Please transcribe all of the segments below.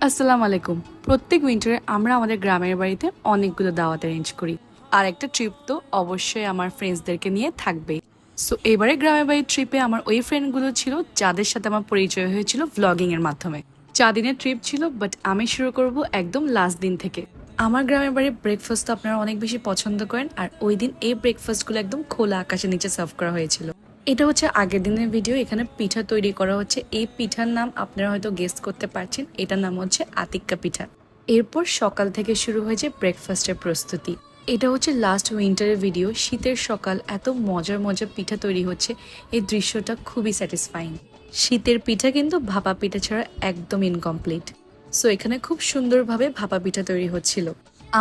আসসালামু আলাইকুম। প্রত্যেক উইন্টারে আমরা আমাদের গ্রামের বাড়িতে অনেকগুলো দাওয়াত অ্যারেঞ্জ করি। আর একটা ট্রিপ তো অবশ্যই আমার ফ্রেন্ডসদেরকে নিয়ে থাকবেই। সো এবারে গ্রামের বাড়ির ট্রিপে আমার ওই ফ্রেন্ডগুলো ছিল যাদের সাথে আমার পরিচয় হয়েছিল ভ্লগিংয়ের মাধ্যমে। 4 দিনের ট্রিপ ছিল, বাট আমি শুরু করব একদম লাস্ট দিন থেকে। আমার গ্রামের বাড়ির ব্রেকফাস্ট তো আপনারা অনেক বেশি পছন্দ করেন, আর ওই দিন এই ব্রেকফাস্টগুলো একদম খোলা আকাশের নিচে সার্ভ করা হয়েছিল। এটা হচ্ছে আগের দিনের ভিডিও। এখানে পিঠা তৈরি করা হচ্ছে। এই পিঠার নাম আপনারা হয়তো গেস্ট করতে পারছেন, এটার নাম হচ্ছে আতিক্কা পিঠা। এরপর সকাল থেকে শুরু হয়েছে ব্রেকফাস্টের প্রস্তুতি। এটা হচ্ছে লাস্ট উইন্টারের ভিডিও। শীতের সকাল, এত মজার মজার পিঠা তৈরি হচ্ছে, এই দৃশ্যটা খুবই স্যাটিসফাইং। শীতের পিঠা কিন্তু ভাপা পিঠা ছাড়া একদম ইনকমপ্লিট। সো এখানে খুব সুন্দরভাবে ভাপা পিঠা তৈরি হচ্ছিল।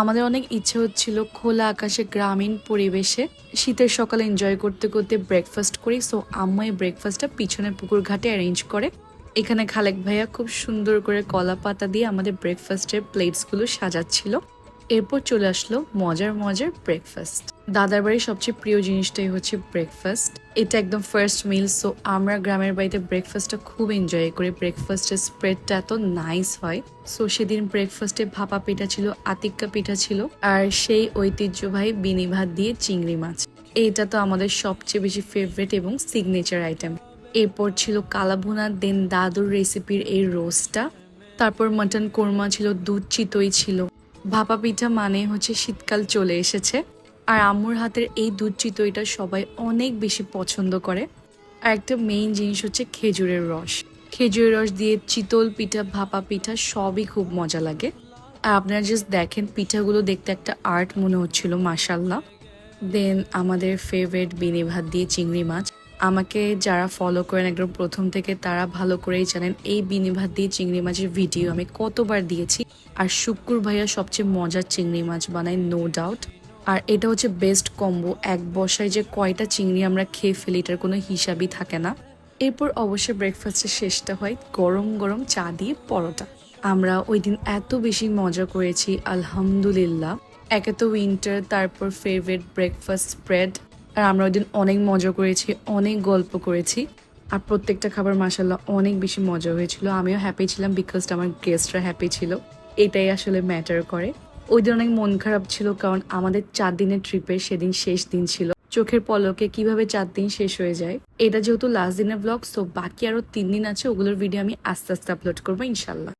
আমাদের অনেক ইচ্ছে হচ্ছিল খোলা আকাশে গ্রামীণ পরিবেশে শীতের সকালে এনজয় করতে করতে ব্রেকফাস্ট করি। সো আম্মু এই ব্রেকফাস্টটা পিছনের পুকুর ঘাটে অ্যারেঞ্জ করে। এখানে খালেক ভাইয়া খুব সুন্দর করে কলা পাতা দিয়ে আমাদের ব্রেকফাস্টের প্লেটসগুলো সাজাচ্ছিল। এরপর চলে আসলো মজার মজার ব্রেকফাস্ট। দাদার বাড়ির সবচেয়ে প্রিয় জিনিসটাই হচ্ছে ব্রেকফাস্ট। এটা একদম ফার্স্ট মিল। সো আমরা গ্রামের বাড়িতে ব্রেকফাস্টটা খুব এনজয় করি। ব্রেকফাস্টের স্প্রেডটা এত নাইস হয়। সো সেদিন ব্রেকফাস্টে ভাপা পিঠা ছিল, আতিক্কা পিঠা ছিল, আর সেই ঐতিহ্যবাহী বিনি ভাত দিয়ে চিংড়ি মাছ। এইটা তো আমাদের সবচেয়ে বেশি ফেভারিট এবং সিগনেচার আইটেম। এরপর ছিল কালাভুনা, দেন দাদুর রেসিপির এই রোস্টটা, তারপর মাটন কোরমা ছিল, দুধ চিতই ছিল। ভাপা পিঠা মানে হচ্ছে শীতকাল চলে এসেছে, আর আম্মুর হাতের এই দুধ চিতইটা সবাই অনেক বেশি পছন্দ করে। আর একটা মেইন জিনিস হচ্ছে খেজুরের রস। খেজুরের রস দিয়ে চিতল পিঠা, ভাপা পিঠা সবই খুব মজা লাগে। আর আপনারা জাস্ট দেখেন, পিঠাগুলো দেখতে একটা আর্ট মনে হচ্ছিল, মাশাল্লাহ। দেন আমাদের ফেভারিট বিনি ভাত দিয়ে চিংড়ি মাছ। আমাকে যারা ফলো করেন একদম প্রথম থেকে, তারা ভালো করেই জানেন এই বিনি ভাত দিয়ে চিংড়ি মাছের ভিডিও আমি কতবার দিয়েছি। আর শুক্কুর ভাইয়া সবচেয়ে মজার চিংড়ি মাছ বানায়, নো ডাউট। আর এটা হচ্ছে বেস্ট কম্বো। এক বসায় যে কয়টা চিংড়ি আমরা খেয়ে ফেলি, এটার কোনো হিসাবই থাকে না। এরপর অবশ্যই ব্রেকফাস্টের শেষটা হয় গরম গরম চা দিয়ে পরোটা। আমরা ওই দিন এত বেশি মজা করেছি, আলহামদুলিল্লাহ। একে তো উইন্টার, তারপর ফেভারিট ব্রেকফাস্ট স্প্রেড। আর আমরা ওই দিন অনেক মজা করেছি, অনেক গল্প করেছি। আর প্রত্যেকটা খাবার মাশাল্লাহ অনেক বেশি মজা হয়েছিল। আমিও হ্যাপি ছিলাম, বিকজ আমার গেস্টরা হ্যাপি ছিল। এটাই আসলে ম্যাটার করে। ওই দিন অনেক মন খারাপ ছিল, কারণ আমাদের 4 দিনের ট্রিপের সেদিন শেষ দিন ছিল। চোখের পলকে কিভাবে 4 দিন শেষ হয়ে যায়। এটা যেহেতু লাস্ট দিনের ব্লগ, তো বাকি আরো 3 দিন আছে, ওগুলোর ভিডিও আমি আস্তে আস্তে আপলোড করবো ইনশাল্লাহ।